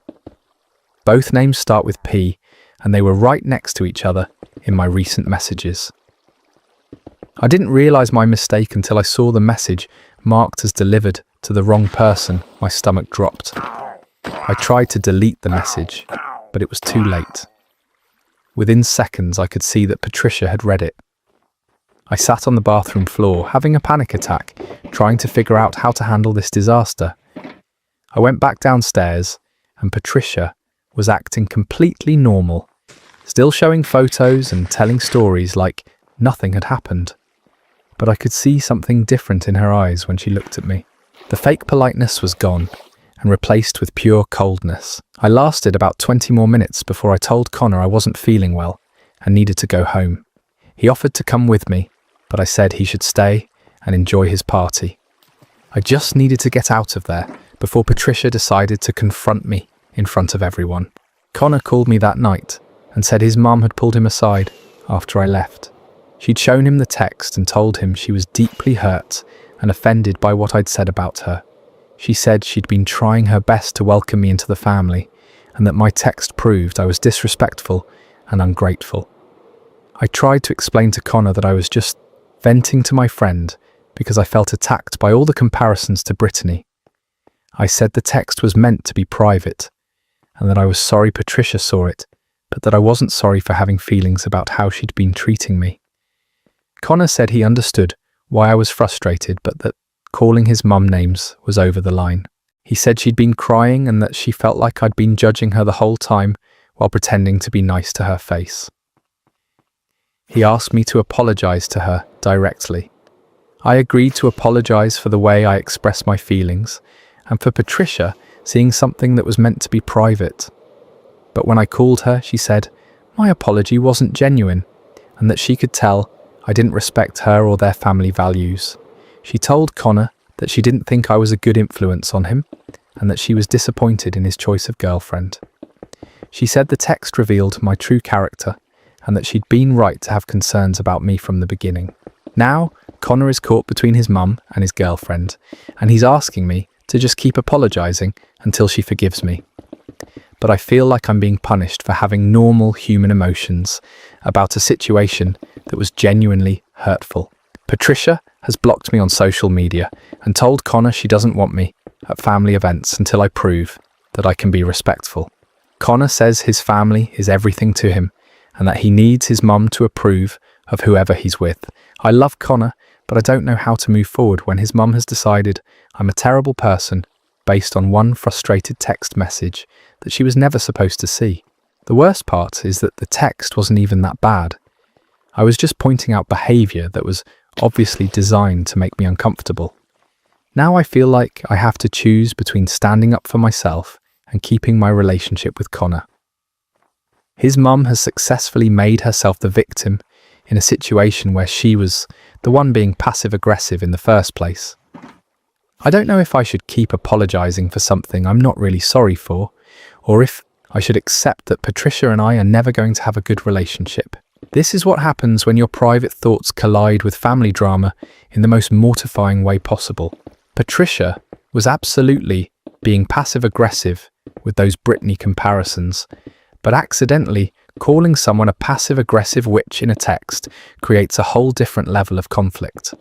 Both names start with P, and they were right next to each other in my recent messages. I didn't realise my mistake until I saw the message marked as delivered to the wrong person. My stomach dropped. I tried to delete the message, but it was too late. Within seconds, I could see that Patricia had read it. I sat on the bathroom floor, having a panic attack, trying to figure out how to handle this disaster. I went back downstairs, and Patricia was acting completely normal, still showing photos and telling stories like nothing had happened. But I could see something different in her eyes when she looked at me. The fake politeness was gone and replaced with pure coldness. I lasted about 20 more minutes before I told Connor I wasn't feeling well and needed to go home. He offered to come with me, but I said he should stay and enjoy his party. I just needed to get out of there before Patricia decided to confront me in front of everyone. Connor called me that night and said his mum had pulled him aside after I left. She'd shown him the text and told him she was deeply hurt and offended by what I'd said about her. She said she'd been trying her best to welcome me into the family and that my text proved I was disrespectful and ungrateful. I tried to explain to Connor that I was just venting to my friend because I felt attacked by all the comparisons to Brittany. I said the text was meant to be private and that I was sorry Patricia saw it, but that I wasn't sorry for having feelings about how she'd been treating me. Connor said he understood why I was frustrated, but that calling his mum names was over the line. He said she'd been crying and that she felt like I'd been judging her the whole time while pretending to be nice to her face. He asked me to apologize to her directly. I agreed to apologize for the way I expressed my feelings, and for Patricia seeing something that was meant to be private. But when I called her, she said my apology wasn't genuine, and that she could tell I didn't respect her or their family values. She told Connor that she didn't think I was a good influence on him, and that she was disappointed in his choice of girlfriend. She said the text revealed my true character, and that she'd been right to have concerns about me from the beginning. Now, Connor is caught between his mum and his girlfriend, and he's asking me to just keep apologising until she forgives me. But I feel like I'm being punished for having normal human emotions about a situation that was genuinely hurtful. Patricia has blocked me on social media and told Connor she doesn't want me at family events until I prove that I can be respectful. Connor says his family is everything to him and that he needs his mum to approve of whoever he's with. I love Connor, but I don't know how to move forward when his mum has decided I'm a terrible person based on one frustrated text message that she was never supposed to see. The worst part is that the text wasn't even that bad. I was just pointing out behaviour that was obviously designed to make me uncomfortable. Now I feel like I have to choose between standing up for myself and keeping my relationship with Connor. His mum has successfully made herself the victim in a situation where she was the one being passive-aggressive in the first place. I don't know if I should keep apologising for something I'm not really sorry for, or if I should accept that Patricia and I are never going to have a good relationship. This is what happens when your private thoughts collide with family drama in the most mortifying way possible. Patricia was absolutely being passive-aggressive with those Britney comparisons, but accidentally calling someone a passive-aggressive witch in a text creates a whole different level of conflict.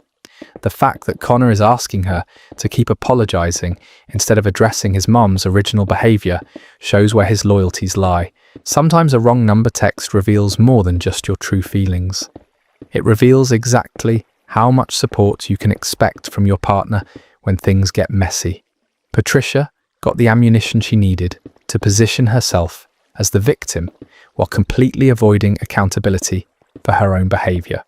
The fact that Connor is asking her to keep apologising instead of addressing his mum's original behaviour shows where his loyalties lie. Sometimes a wrong number text reveals more than just your true feelings. It reveals exactly how much support you can expect from your partner when things get messy. Patricia got the ammunition she needed to position herself as the victim while completely avoiding accountability for her own behaviour.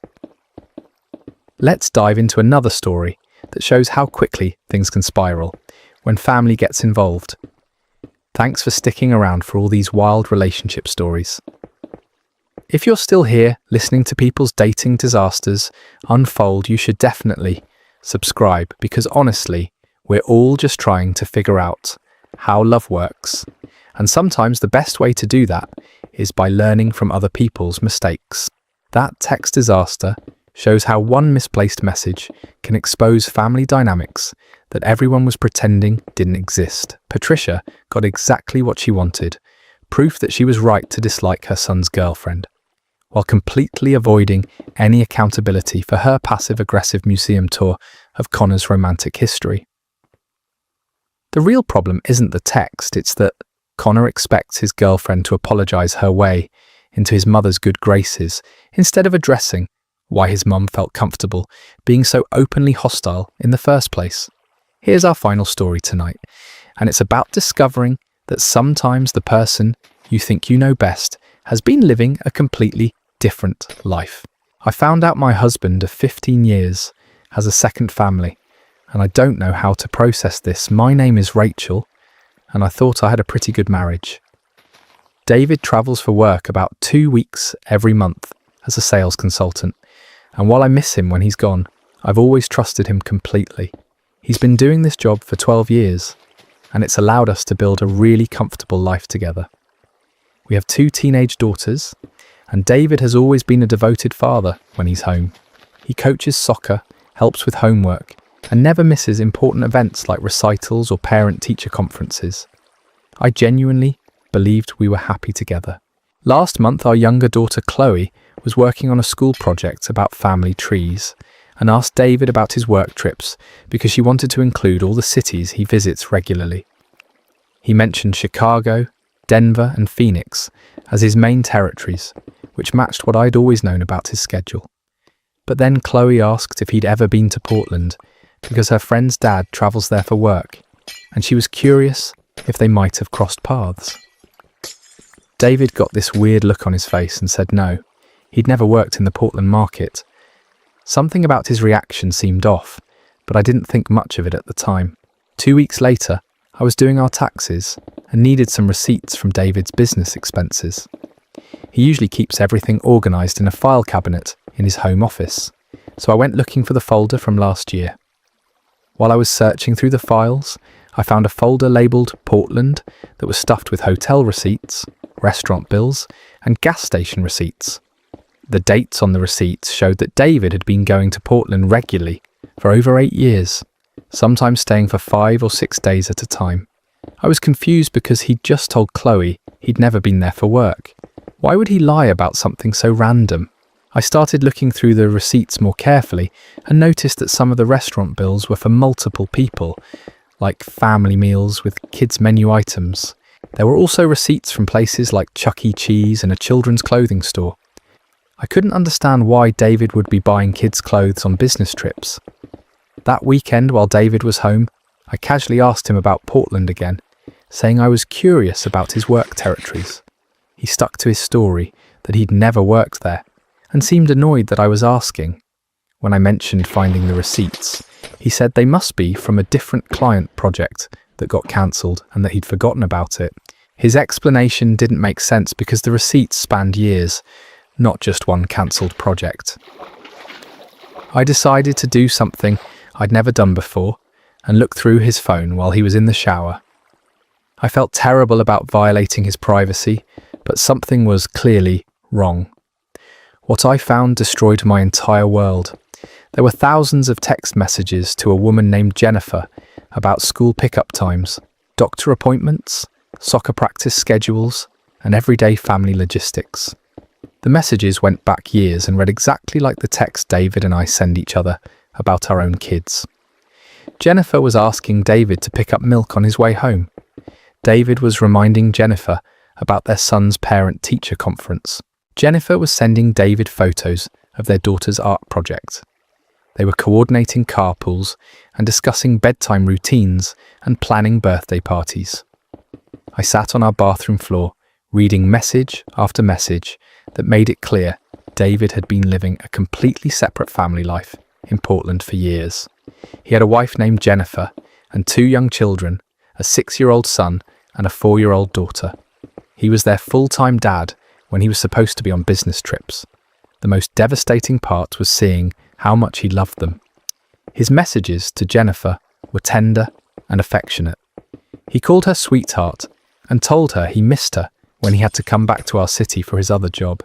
Let's dive into another story that shows how quickly things can spiral when family gets involved. Thanks for sticking around for all these wild relationship stories. If you're still here listening to people's dating disasters unfold, you should definitely subscribe, because honestly, we're all just trying to figure out how love works. And sometimes the best way to do that is by learning from other people's mistakes. That text disaster shows how one misplaced message can expose family dynamics that everyone was pretending didn't exist. Patricia got exactly what she wanted, proof that she was right to dislike her son's girlfriend, while completely avoiding any accountability for her passive-aggressive museum tour of Connor's romantic history. The real problem isn't the text, it's that Connor expects his girlfriend to apologise her way into his mother's good graces instead of addressing why his mum felt comfortable being so openly hostile in the first place. Here's our final story tonight, and it's about discovering that sometimes the person you think you know best has been living a completely different life. I found out my husband of 15 years has a second family, and I don't know how to process this. My name is Rachel, and I thought I had a pretty good marriage. David travels for work about 2 weeks every month as a sales consultant, and while I miss him when he's gone, I've always trusted him completely. He's been doing this job for 12 years, and it's allowed us to build a really comfortable life together. We have 2 teenage daughters, and David has always been a devoted father when he's home. He coaches soccer, helps with homework, and never misses important events like recitals or parent-teacher conferences. I genuinely believed we were happy together. Last month, our younger daughter Chloe was working on a school project about family trees and asked David about his work trips because she wanted to include all the cities he visits regularly. He mentioned Chicago, Denver and Phoenix as his main territories, which matched what I'd always known about his schedule. But then Chloe asked if he'd ever been to Portland because her friend's dad travels there for work, and she was curious if they might have crossed paths. David got this weird look on his face and said no. He'd never worked in the Portland market. Something about his reaction seemed off, but I didn't think much of it at the time. 2 weeks later, I was doing our taxes and needed some receipts from David's business expenses. He usually keeps everything organised in a file cabinet in his home office, so I went looking for the folder from last year. While I was searching through the files, I found a folder labelled Portland that was stuffed with hotel receipts, restaurant bills, and gas station receipts. The dates on the receipts showed that David had been going to Portland regularly for over 8 years, sometimes staying for 5 or 6 days at a time. I was confused because he'd just told Chloe he'd never been there for work. Why would he lie about something so random? I started looking through the receipts more carefully and noticed that some of the restaurant bills were for multiple people, like family meals with kids' menu items. There were also receipts from places like Chuck E. Cheese and a children's clothing store. I couldn't understand why David would be buying kids' clothes on business trips. That weekend, while David was home, I casually asked him about Portland again, saying I was curious about his work territories. He stuck to his story that he'd never worked there, and seemed annoyed that I was asking. When I mentioned finding the receipts, he said they must be from a different client project that got cancelled and that he'd forgotten about it. His explanation didn't make sense because the receipts spanned years, not just one cancelled project. I decided to do something I'd never done before and look through his phone while he was in the shower. I felt terrible about violating his privacy, but something was clearly wrong. What I found destroyed my entire world. There were thousands of text messages to a woman named Jennifer about school pickup times, doctor appointments, soccer practice schedules, and everyday family logistics. The messages went back years and read exactly like the text David and I send each other about our own kids. Jennifer was asking David to pick up milk on his way home. David was reminding Jennifer about their son's parent-teacher conference. Jennifer was sending David photos of their daughter's art project. They were coordinating carpools and discussing bedtime routines and planning birthday parties. I sat on our bathroom floor, reading message after message that made it clear David had been living a completely separate family life in Portland for years. He had a wife named Jennifer and 2 young children, a 6-year-old son and a 4-year-old daughter. He was their full-time dad when he was supposed to be on business trips. The most devastating part was seeing how much he loved them. His messages to Jennifer were tender and affectionate. He called her sweetheart and told her he missed her when he had to come back to our city for his other job.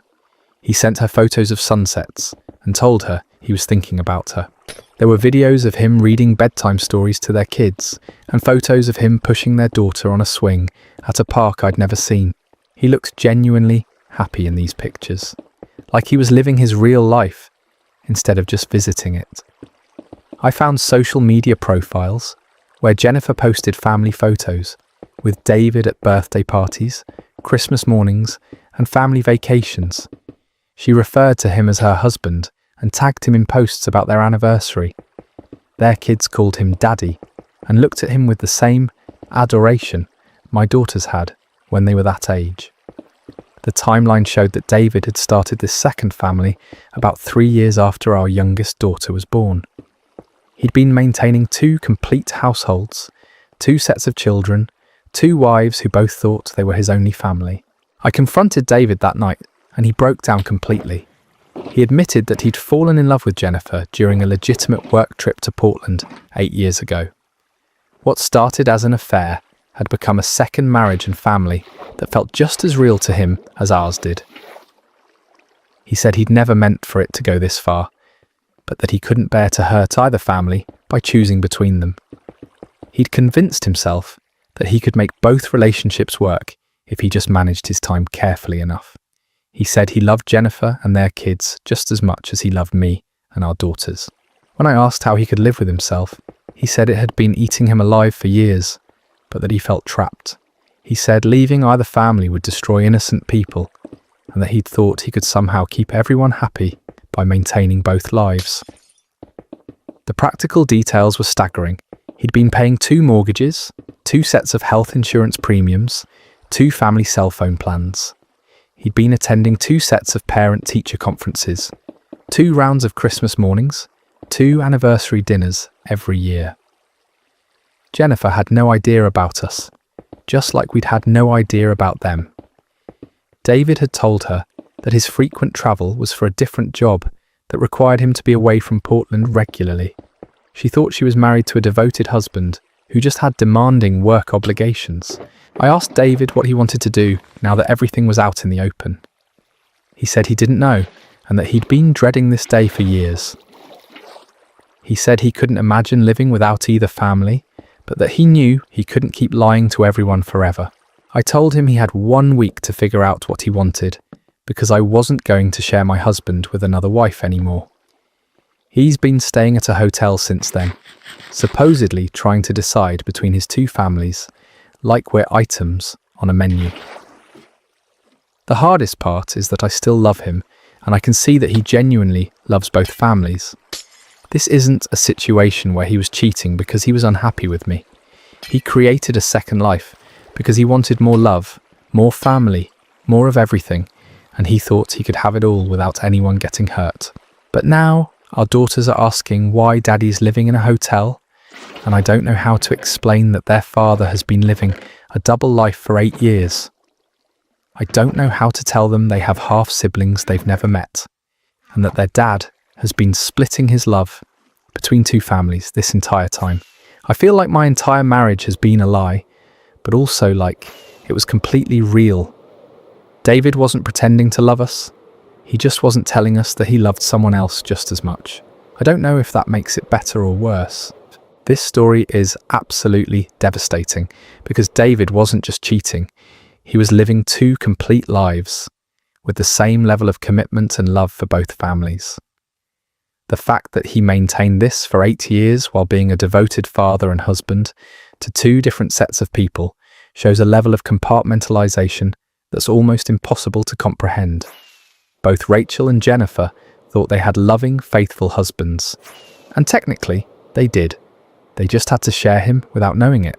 He sent her photos of sunsets and told her he was thinking about her. There were videos of him reading bedtime stories to their kids and photos of him pushing their daughter on a swing at a park I'd never seen. He looked genuinely happy in these pictures, like he was living his real life instead of just visiting it. I found social media profiles where Jennifer posted family photos with David at birthday parties, Christmas mornings, and family vacations. She referred to him as her husband and tagged him in posts about their anniversary. Their kids called him Daddy and looked at him with the same adoration my daughters had when they were that age. The timeline showed that David had started this second family about 3 years after our youngest daughter was born. He'd been maintaining 2 complete households, 2 sets of children, 2 wives who both thought they were his only family. I confronted David that night and he broke down completely. He admitted that he'd fallen in love with Jennifer during a legitimate work trip to Portland 8 years ago. What started as an affair had become a second marriage and family that felt just as real to him as ours did. He said he'd never meant for it to go this far, but that he couldn't bear to hurt either family by choosing between them. He'd convinced himself that he could make both relationships work if he just managed his time carefully enough. He said he loved Jennifer and their kids just as much as he loved me and our daughters. When I asked how he could live with himself, he said it had been eating him alive for years, but that he felt trapped. He said leaving either family would destroy innocent people, and that he'd thought he could somehow keep everyone happy by maintaining both lives. The practical details were staggering. He'd been paying 2 mortgages, 2 sets of health insurance premiums, 2 family cell phone plans. He'd been attending 2 sets of parent-teacher conferences, 2 rounds of Christmas mornings, 2 anniversary dinners every year. Jennifer had no idea about us, just like we'd had no idea about them. David had told her that his frequent travel was for a different job that required him to be away from Portland regularly. She thought she was married to a devoted husband who just had demanding work obligations. I asked David what he wanted to do now that everything was out in the open. He said he didn't know and that he'd been dreading this day for years. He said he couldn't imagine living without either family, but that he knew he couldn't keep lying to everyone forever. I told him he had 1 week to figure out what he wanted, because I wasn't going to share my husband with another wife anymore. He's been staying at a hotel since then, supposedly trying to decide between his 2 families, like we're items on a menu. The hardest part is that I still love him, and I can see that he genuinely loves both families. This isn't a situation where he was cheating because he was unhappy with me. He created a second life because he wanted more love, more family, more of everything, and he thought he could have it all without anyone getting hurt. But now, our daughters are asking why Daddy's living in a hotel, and I don't know how to explain that their father has been living a double life for 8 years. I don't know how to tell them they have half-siblings they've never met, and that their dad has been splitting his love between 2 families this entire time. I feel like my entire marriage has been a lie, but also like it was completely real. David wasn't pretending to love us. He just wasn't telling us that he loved someone else just as much. I don't know if that makes it better or worse. This story is absolutely devastating because David wasn't just cheating. He was living 2 complete lives with the same level of commitment and love for both families. The fact that he maintained this for 8 years while being a devoted father and husband to 2 different sets of people shows a level of compartmentalization that's almost impossible to comprehend. Both Rachel and Jennifer thought they had loving, faithful husbands. And technically, they did. They just had to share him without knowing it.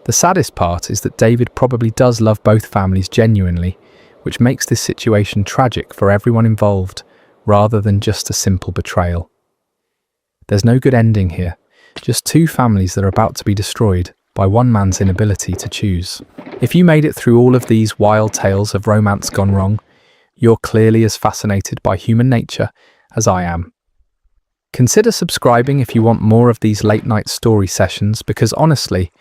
The saddest part is that David probably does love both families genuinely, which makes this situation tragic for everyone involved, rather than just a simple betrayal. There's no good ending here, just 2 families that are about to be destroyed by one man's inability to choose. If you made it through all of these wild tales of romance gone wrong, you're clearly as fascinated by human nature as I am. Consider subscribing if you want more of these late-night story sessions because honestly,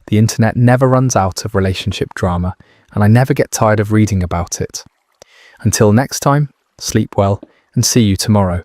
the internet never runs out of relationship drama and I never get tired of reading about it. Until next time, sleep well and see you tomorrow.